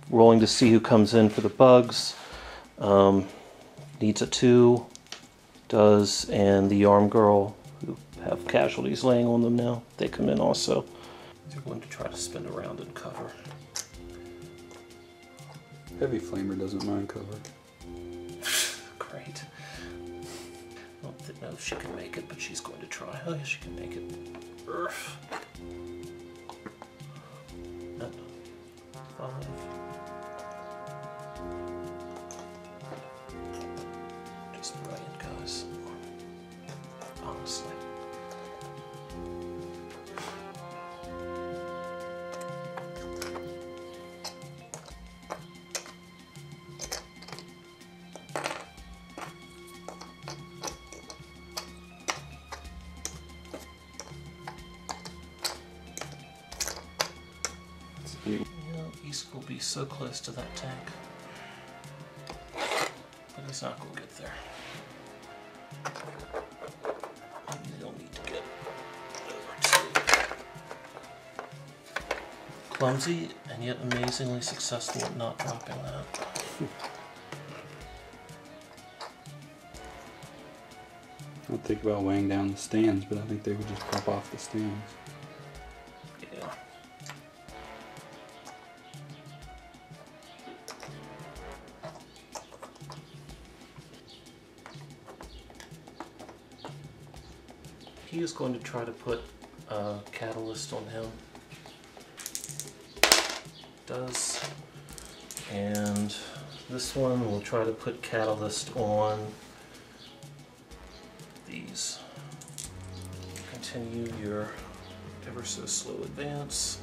rolling to see who comes in for the bugs. Needs a 2, does, and the arm girl, who have casualties laying on them now, they come in also. They're going to try to spin around and cover. Heavy Flamer doesn't mind cover. Great. I don't know if she can make it, but she's going to try. Oh, yeah, she can make it. Urgh. No. 5. Just brilliant, guys. Honestly. East will be so close to that tank, but he's not going to get there. He'll need to get over to clumsy and yet amazingly successful at not dropping that. I'd think about weighing down the stands, but I think they would just pop off the stands. Yeah. He is going to try to put a catalyst on him. Does. And this one will try to put catalyst on these. Continue your ever so slow advance.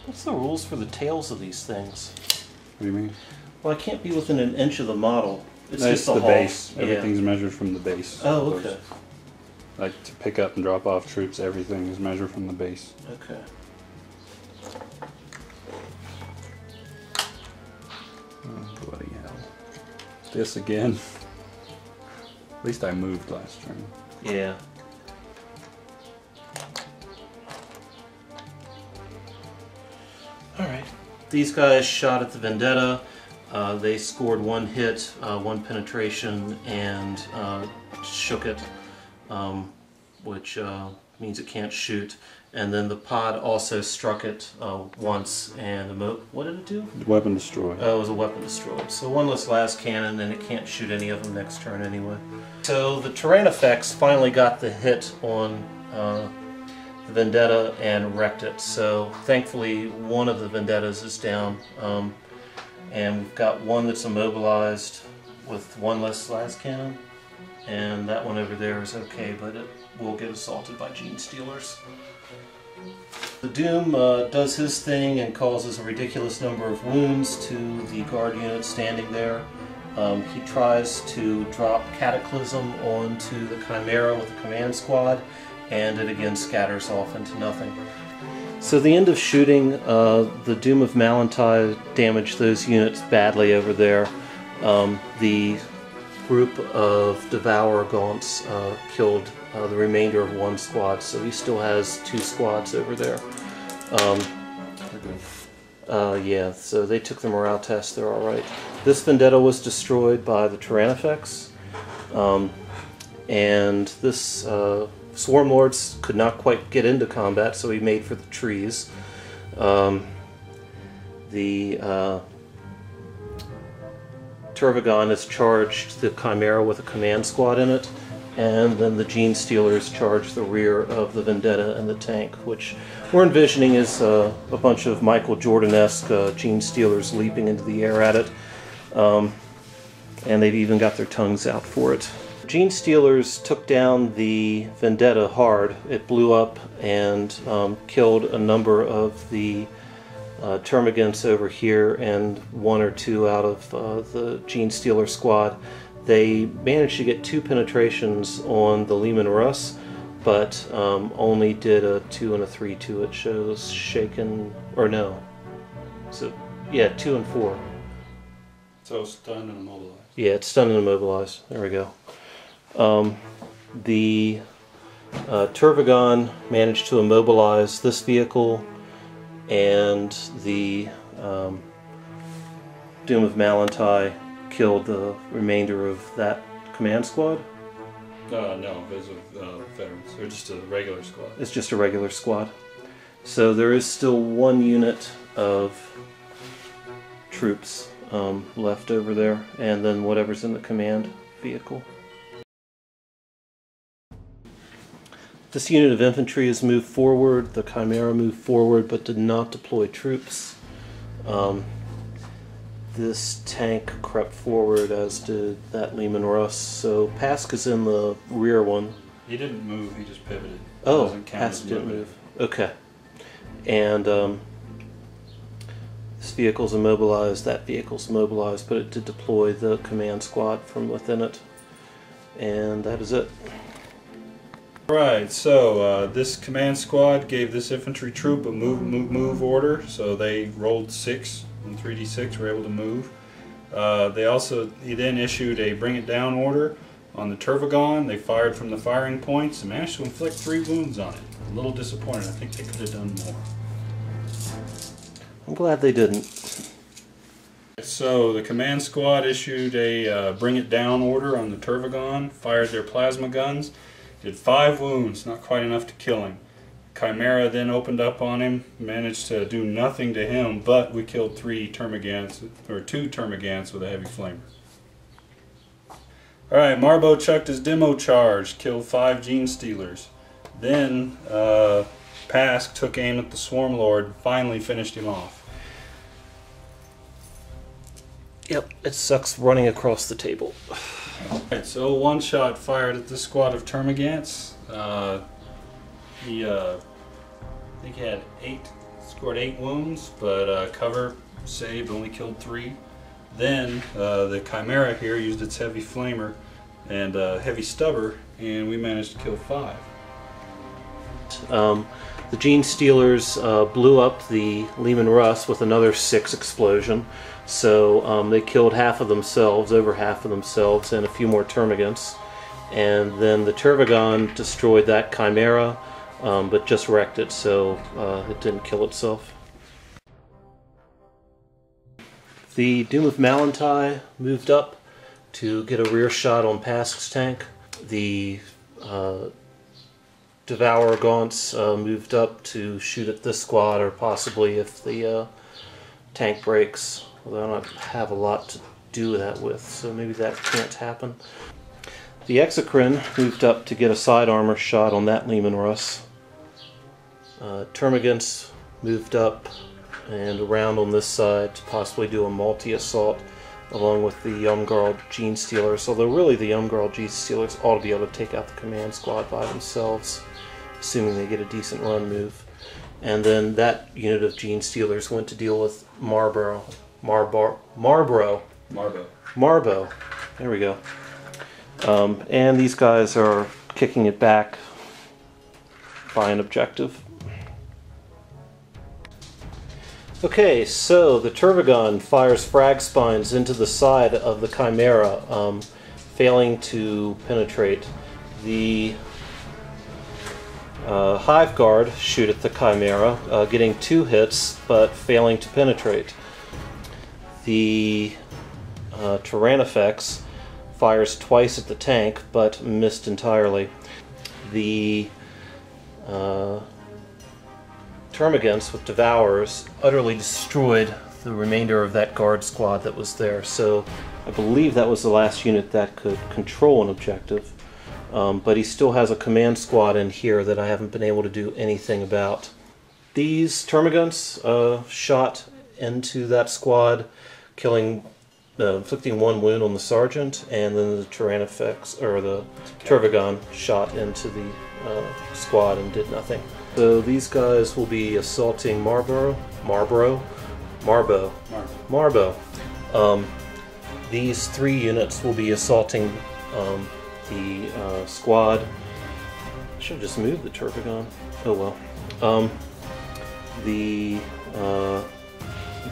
What's the rules for the tails of these things? What do you mean? Well, I can't be within an inch of the model. It's just the the base. Yeah. Everything's measured from the base. Oh, okay. Like to pick up and drop off troops, everything is measured from the base. Okay. Oh, bloody hell. This again. At least I moved last turn. Yeah. Alright. These guys shot at the Vendetta. They scored 1 hit, 1 penetration, and shook it, which means it can't shoot. And then the pod also struck it once, and what did it do? Weapon destroyed. It was a weapon destroyed. So 1 less las cannon, and it can't shoot any of them next turn anyway. So the Tyrannifex finally got the hit on the Vendetta and wrecked it. So thankfully, one of the Vendettas is down. And we've got one that's immobilized with 1 less las cannon, and that one over there is okay, but it will get assaulted by Gene Stealers. The Doom does his thing and causes a ridiculous number of wounds to the guard unit standing there. He tries to drop Cataclysm onto the Chimera with the command squad, and it again scatters off into nothing. So the end of shooting, the Doom of Malantai damaged those units badly over there. The group of Devour Gaunts killed the remainder of 1 squad, so he still has 2 squads over there. Yeah, so they took the morale test, they're alright. This Vendetta was destroyed by the Tyrannifex, and this Swarm Lords could not quite get into combat, so he made for the trees. The Turvagon has charged the Chimera with a command squad in it, and then the Gene Stealers charged the rear of the Vendetta and the tank, which we're envisioning is a bunch of Michael Jordan-esque Gene Stealers leaping into the air at it, and they've even got their tongues out for it. Gene Stealers took down the Vendetta hard. It blew up and killed a number of the Termagants over here and 1 or 2 out of the Gene Stealer squad. They managed to get 2 penetrations on the Leman Russ, but only did a 2 and a 3 to it. Shows shaken, or no. So, yeah, 2 and 4. So stunned and immobilized. Yeah, it's stunned and immobilized. There we go. The Turvagon managed to immobilize this vehicle, and the Doom of Malantai killed the remainder of that command squad. No, those are veterans. They're just a regular squad. It's just a regular squad. So there is still one unit of troops left over there, and then whatever's in the command vehicle. This unit of infantry has moved forward. The Chimera moved forward but did not deploy troops. This tank crept forward, as did that Lehman Russ. So Pask is in the rear one. He didn't move, he just pivoted. Oh, Pask didn't move. Okay. And this vehicle's immobilized, that vehicle's immobilized, but it did deploy the command squad from within it. And that is it. Alright, so this command squad gave this infantry troop a move order, so they rolled 6 and 3d6, were able to move. He then issued a bring it down order on the Turvagon. They fired from the firing points and managed to inflict 3 wounds on it. A little disappointed, I think they could have done more. I'm glad they didn't. So the command squad issued a bring it down order on the Turvagon, fired their plasma guns, did 5 wounds, not quite enough to kill him. Chimera then opened up on him, managed to do nothing to him, but we killed 2 Termagants with a heavy flamer. Alright, Marbo chucked his demo charge, killed 5 Gene Stealers. Then Pask took aim at the Swarm Lord, finally finished him off. Yep, it sucks running across the table. Alright, so one shot fired at this squad of Termagants. I think he had scored 8 wounds, but cover saved, only killed 3. Then the Chimera here used its heavy flamer and heavy stubber, and we managed to kill 5. The Gene Stealers blew up the Lehman Russ with another 6 explosion, so they killed half of themselves, over half of themselves, and a few more Termagants. And then the Turvagon destroyed that Chimera, but just wrecked it, so it didn't kill itself. The Doom of Malantai moved up to get a rear shot on Pask's tank. The Devour Gaunts moved up to shoot at this squad, or possibly if the tank breaks, although I don't have a lot to do that with, so maybe that can't happen. The Exocrine moved up to get a side armor shot on that Lehman Russ. Termagants moved up and around on this side to possibly do a multi-assault along with the Yumgarl Gene Stealers, although really the Yumgarl Gene Stealers ought to be able to take out the command squad by themselves, assuming they get a decent run move. And then that unit of Gene Stealers went to deal with Marbo. There we go. And these guys are kicking it back by an objective. Okay, so the Turvagon fires frag spines into the side of the Chimera, failing to penetrate. The Hive Guard shoot at the Chimera, getting 2 hits but failing to penetrate. The Tyranifex fires twice at the tank but missed entirely. The Termagants with Devourers utterly destroyed the remainder of that guard squad that was there, so I believe that was the last unit that could control an objective. But he still has a command squad in here that I haven't been able to do anything about. These Termagants shot into that squad, inflicting 1 wound on the sergeant, and then the Tyranifex, or the Turvagon, shot into the squad and did nothing. So these guys will be assaulting Marbo. These 3 units will be assaulting the squad. I should have just moved the Turvagon. Oh well. He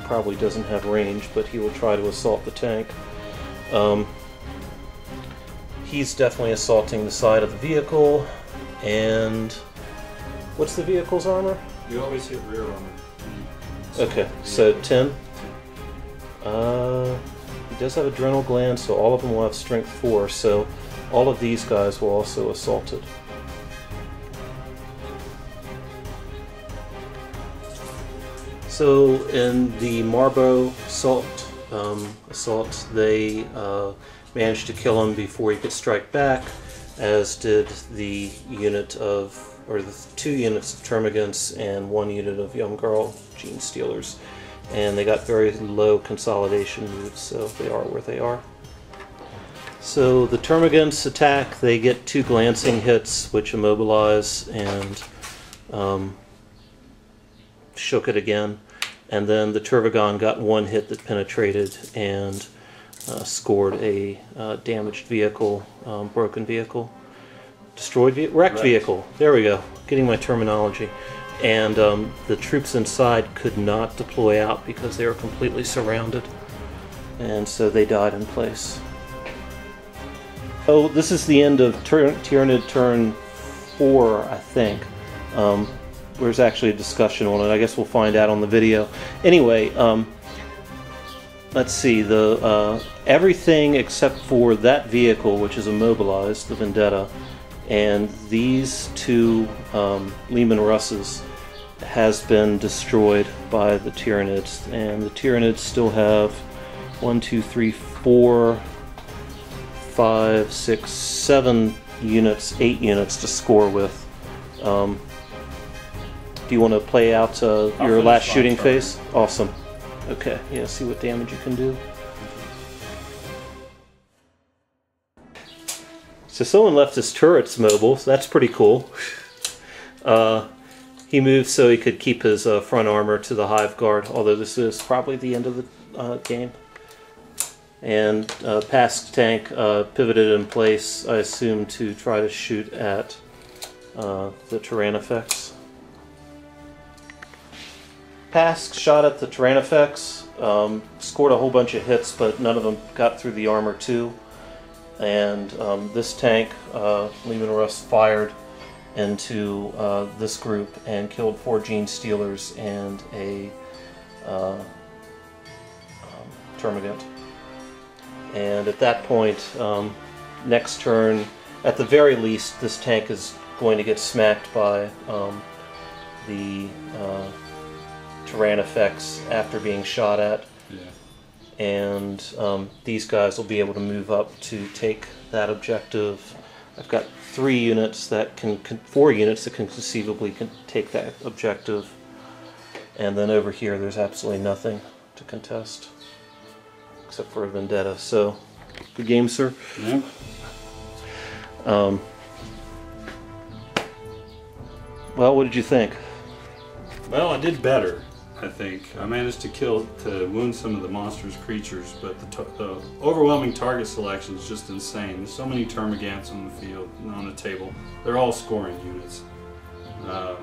probably doesn't have range, but he will try to assault the tank. He's definitely assaulting the side of the vehicle. And what's the vehicle's armor? You always hit rear armor. Okay, so 10. He does have adrenal gland, so all of them will have strength 4, so all of these guys will also assaulted. So in the Marbo assault, they managed to kill him before he could strike back, as did the unit of, or the 2 units of Termagants and 1 unit of Young Girl Gene Stealers. And they got very low consolidation moves, so they are where they are. So the Termagants attack, they get 2 glancing hits, which immobilize and shook it again. And then the Turvagon got 1 hit that penetrated and scored a damaged vehicle, broken vehicle, destroyed wrecked vehicle. There we go, getting my terminology. And the troops inside could not deploy out because they were completely surrounded, and so they died in place. Oh, this is the end of Tyranid turn 4, I think. There's actually a discussion on it. I guess we'll find out on the video. Anyway, let's see. Everything except for that vehicle, which is immobilized, the Vendetta, and these 2 Lehman Russes has been destroyed by the Tyranids, and the Tyranids still have 1, 2, 3, 4, 5, 6, 7 units, 8 units to score with. Do you want to play out your last shooting phase? Awesome. Okay, yeah, see what damage you can do. So someone left his turrets mobile, so that's pretty cool. He moved so he could keep his front armor to the Hive Guard, although this is probably the end of the game. And Pask's tank pivoted in place, I assume, to try to shoot at the Tyrannifex. Pask shot at the Tyrannifex, scored a whole bunch of hits, but none of them got through the armor too. And this tank, Lehman Russ, fired into this group and killed 4 Gene Stealers and a Termagant. And at that point, next turn, at the very least, this tank is going to get smacked by the Tyrannifex after being shot at. Yeah. And these guys will be able to move up to take that objective. I've got 3 units that can, 4 units that can conceivably take that objective. And then over here, there's absolutely nothing to contest except for a Vendetta. So, good game, sir. Yeah. Well, what did you think? Well, I did better, I think. I managed to wound some of the monstrous creatures, but the overwhelming target selection is just insane. There's so many Termagants on the field, on the table. They're all scoring units. I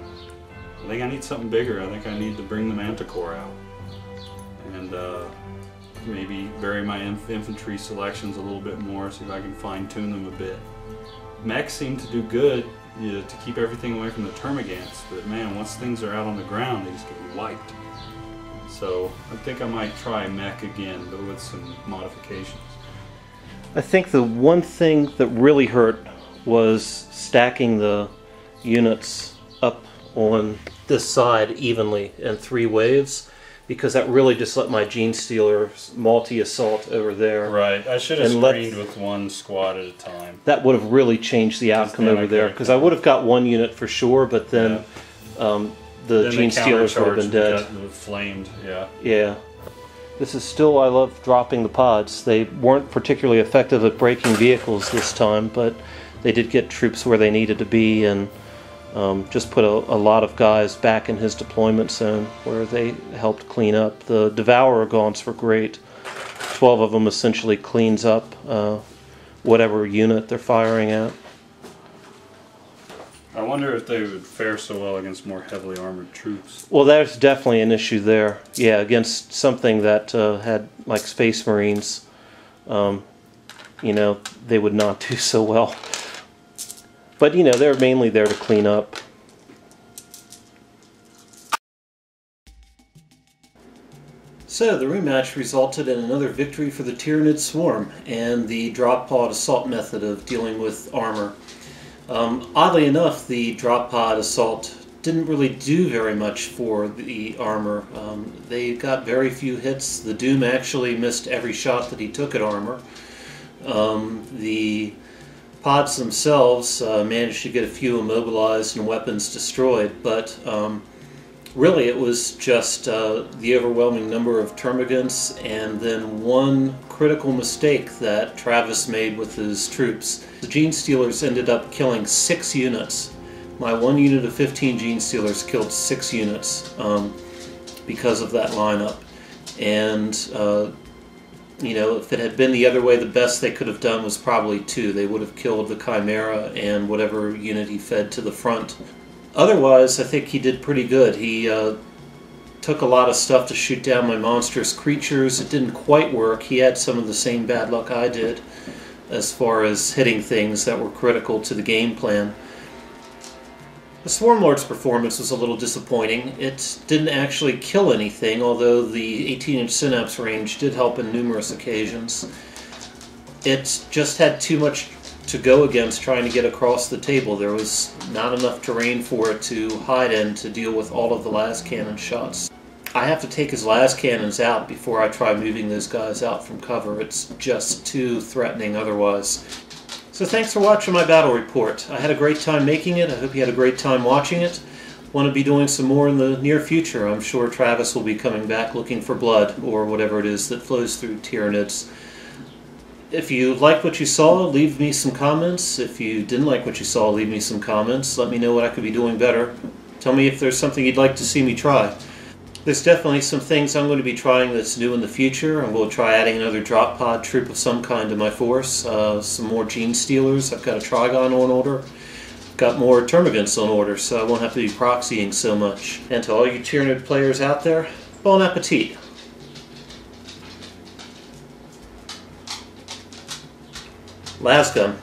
think I need something bigger. I think I need to bring the Manticore out. And maybe vary my infantry selections a little bit more, see if I can fine-tune them a bit. Mechs seem to do good to keep everything away from the Termagants, but man, once things are out on the ground, they just get wiped. So I think I might try mech again, but with some modifications. I think the one thing that really hurt was stacking the units up on this side evenly in 3 waves, because that really just let my Gene Stealers multi-assault over there. Right, I should have screened with 1 squad at a time. That would have really changed the outcome over there, because I would have got 1 unit for sure, but then the Gene Stealers would have been dead. Flamed, yeah. Yeah. This is still, I love dropping the pods. They weren't particularly effective at breaking vehicles this time, but they did get troops where they needed to be, and just put a lot of guys back in his deployment zone where they helped clean up. The Devourer Gaunts were great. 12 of them essentially cleans up whatever unit they're firing at. I wonder if they would fare so well against more heavily armored troops. Well, there's definitely an issue there. Yeah, against something that had like Space Marines, you know, they would not do so well. But you know, they're mainly there to clean up. So the rematch resulted in another victory for the Tyranid swarm and the drop pod assault method of dealing with armor. Oddly enough, the drop pod assault didn't really do very much for the armor. They got very few hits. The Doom actually missed every shot that he took at armor. The pods themselves managed to get a few immobilized and weapons destroyed, but really it was just the overwhelming number of termagants and then one critical mistake that Travis made with his troops. The Gene Stealers ended up killing 6 units. My one unit of 15 Gene Stealers killed 6 units because of that lineup. And you know, if it had been the other way, the best they could have done was probably 2. They would have killed the Chimera and whatever unit he fed to the front. Otherwise, I think he did pretty good. He took a lot of stuff to shoot down my monstrous creatures. It didn't quite work. He had some of the same bad luck I did as far as hitting things that were critical to the game plan. The Swarmlord's performance was a little disappointing. It didn't actually kill anything, although the 18-inch synapse range did help in numerous occasions. It just had too much to go against trying to get across the table. There was not enough terrain for it to hide in to deal with all of the las cannon shots. I have to take his las cannons out before I try moving those guys out from cover. It's just too threatening otherwise. So thanks for watching my battle report. I had a great time making it. I hope you had a great time watching it. Want to be doing some more in the near future. I'm sure Travis will be coming back looking for blood or whatever it is that flows through Tyranids. If you liked what you saw, leave me some comments. If you didn't like what you saw, leave me some comments. Let me know what I could be doing better. Tell me if there's something you'd like to see me try. There's definitely some things I'm going to be trying that's new in the future. I'm going to try adding another drop pod troop of some kind to my force. Some more Gene Stealers. I've got a Trigon on order. Got more Termagants on order, so I won't have to be proxying so much. And to all you Tyranid players out there, bon appetit. Lasgun.